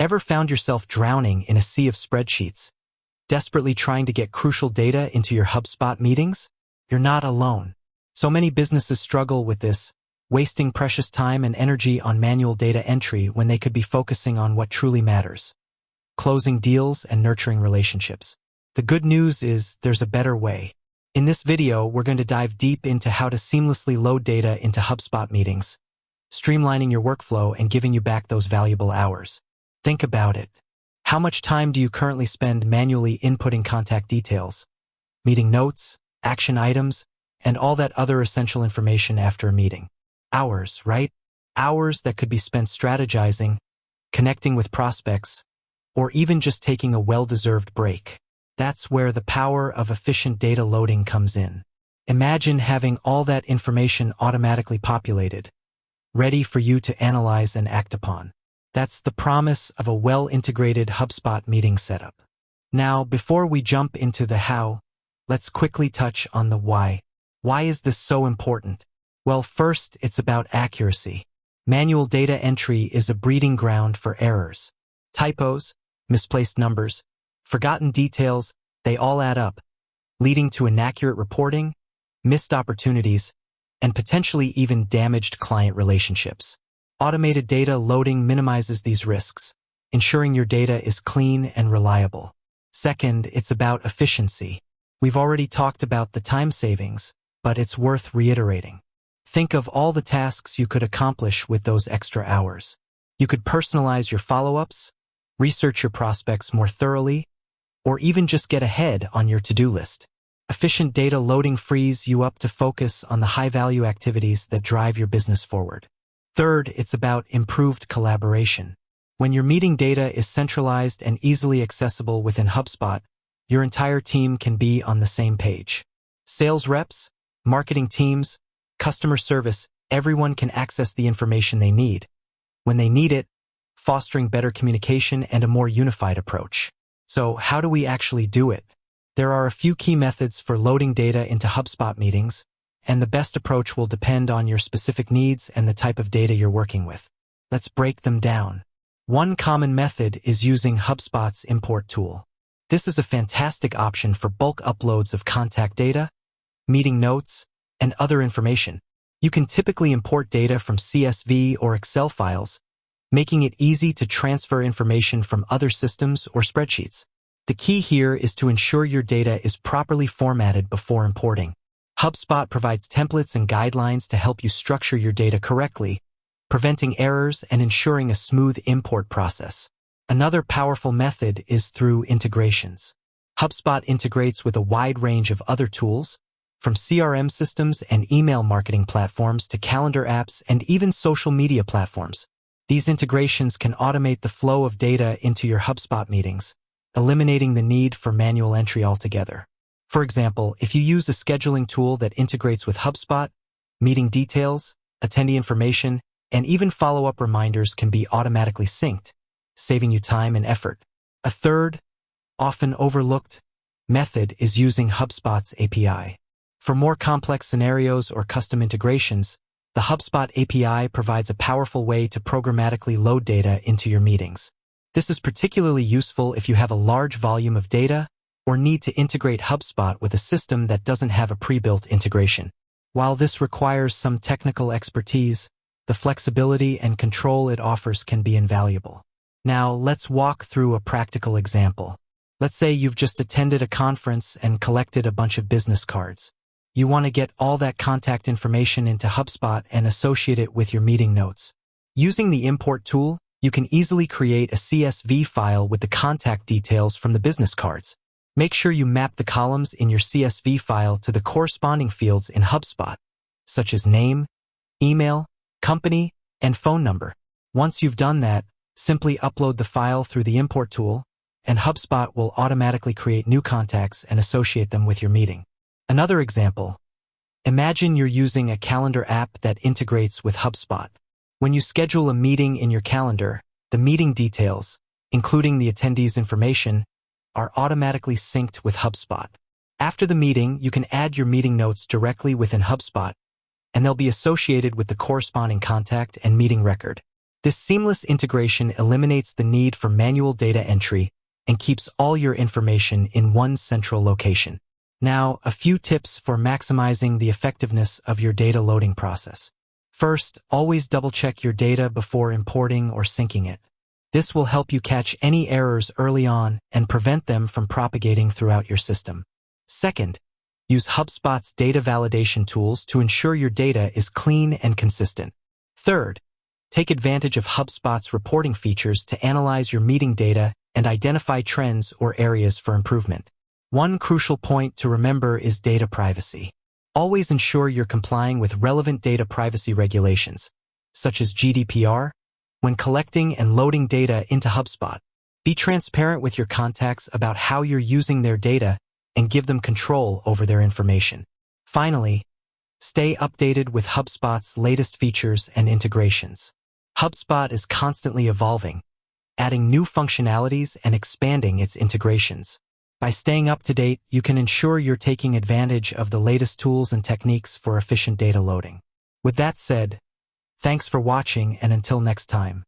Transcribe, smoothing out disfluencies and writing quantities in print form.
Ever found yourself drowning in a sea of spreadsheets, desperately trying to get crucial data into your HubSpot meetings? You're not alone. So many businesses struggle with this, wasting precious time and energy on manual data entry when they could be focusing on what truly matters: closing deals and nurturing relationships. The good news is there's a better way. In this video, we're going to dive deep into how to seamlessly load data into HubSpot meetings, streamlining your workflow and giving you back those valuable hours. Think about it. How much time do you currently spend manually inputting contact details, meeting notes, action items, and all that other essential information after a meeting? Hours, right? Hours that could be spent strategizing, connecting with prospects, or even just taking a well-deserved break. That's where the power of efficient data loading comes in. Imagine having all that information automatically populated, ready for you to analyze and act upon. That's the promise of a well-integrated HubSpot meeting setup. Now, before we jump into the how, let's quickly touch on the why. Why is this so important? Well, first, it's about accuracy. Manual data entry is a breeding ground for errors. Typos, misplaced numbers, forgotten details, they all add up, leading to inaccurate reporting, missed opportunities, and potentially even damaged client relationships. Automated data loading minimizes these risks, ensuring your data is clean and reliable. Second, it's about efficiency. We've already talked about the time savings, but it's worth reiterating. Think of all the tasks you could accomplish with those extra hours. You could personalize your follow-ups, research your prospects more thoroughly, or even just get ahead on your to-do list. Efficient data loading frees you up to focus on the high-value activities that drive your business forward. Third, it's about improved collaboration. When your meeting data is centralized and easily accessible within HubSpot, your entire team can be on the same page. Sales reps, marketing teams, customer service, everyone can access the information they need when they need it, fostering better communication and a more unified approach. So how do we actually do it? There are a few key methods for loading data into HubSpot meetings, and the best approach will depend on your specific needs and the type of data you're working with. Let's break them down. One common method is using HubSpot's import tool. This is a fantastic option for bulk uploads of contact data, meeting notes, and other information. You can typically import data from CSV or Excel files, making it easy to transfer information from other systems or spreadsheets. The key here is to ensure your data is properly formatted before importing. HubSpot provides templates and guidelines to help you structure your data correctly, preventing errors and ensuring a smooth import process. Another powerful method is through integrations. HubSpot integrates with a wide range of other tools, from CRM systems and email marketing platforms to calendar apps and even social media platforms. These integrations can automate the flow of data into your HubSpot meetings, eliminating the need for manual entry altogether. For example, if you use a scheduling tool that integrates with HubSpot, meeting details, attendee information, and even follow-up reminders can be automatically synced, saving you time and effort. A third, often overlooked, method is using HubSpot's API. For more complex scenarios or custom integrations, the HubSpot API provides a powerful way to programmatically load data into your meetings. This is particularly useful if you have a large volume of data or need to integrate HubSpot with a system that doesn't have a pre-built integration. While this requires some technical expertise, the flexibility and control it offers can be invaluable. Now, let's walk through a practical example. Let's say you've just attended a conference and collected a bunch of business cards. You want to get all that contact information into HubSpot and associate it with your meeting notes. Using the import tool, you can easily create a CSV file with the contact details from the business cards. Make sure you map the columns in your CSV file to the corresponding fields in HubSpot, such as name, email, company, and phone number. Once you've done that, simply upload the file through the import tool, and HubSpot will automatically create new contacts and associate them with your meeting. Another example, imagine you're using a calendar app that integrates with HubSpot. When you schedule a meeting in your calendar, the meeting details, including the attendee's information, are automatically synced with HubSpot. After the meeting, you can add your meeting notes directly within HubSpot, and they'll be associated with the corresponding contact and meeting record. This seamless integration eliminates the need for manual data entry and keeps all your information in one central location. Now, a few tips for maximizing the effectiveness of your data loading process. First, always double-check your data before importing or syncing it. This will help you catch any errors early on and prevent them from propagating throughout your system. Second, use HubSpot's data validation tools to ensure your data is clean and consistent. Third, take advantage of HubSpot's reporting features to analyze your meeting data and identify trends or areas for improvement. One crucial point to remember is data privacy. Always ensure you're complying with relevant data privacy regulations, such as GDPR, when collecting and loading data into HubSpot. Be transparent with your contacts about how you're using their data and give them control over their information. Finally, stay updated with HubSpot's latest features and integrations. HubSpot is constantly evolving, adding new functionalities and expanding its integrations. By staying up to date, you can ensure you're taking advantage of the latest tools and techniques for efficient data loading. With that said, thanks for watching, and until next time.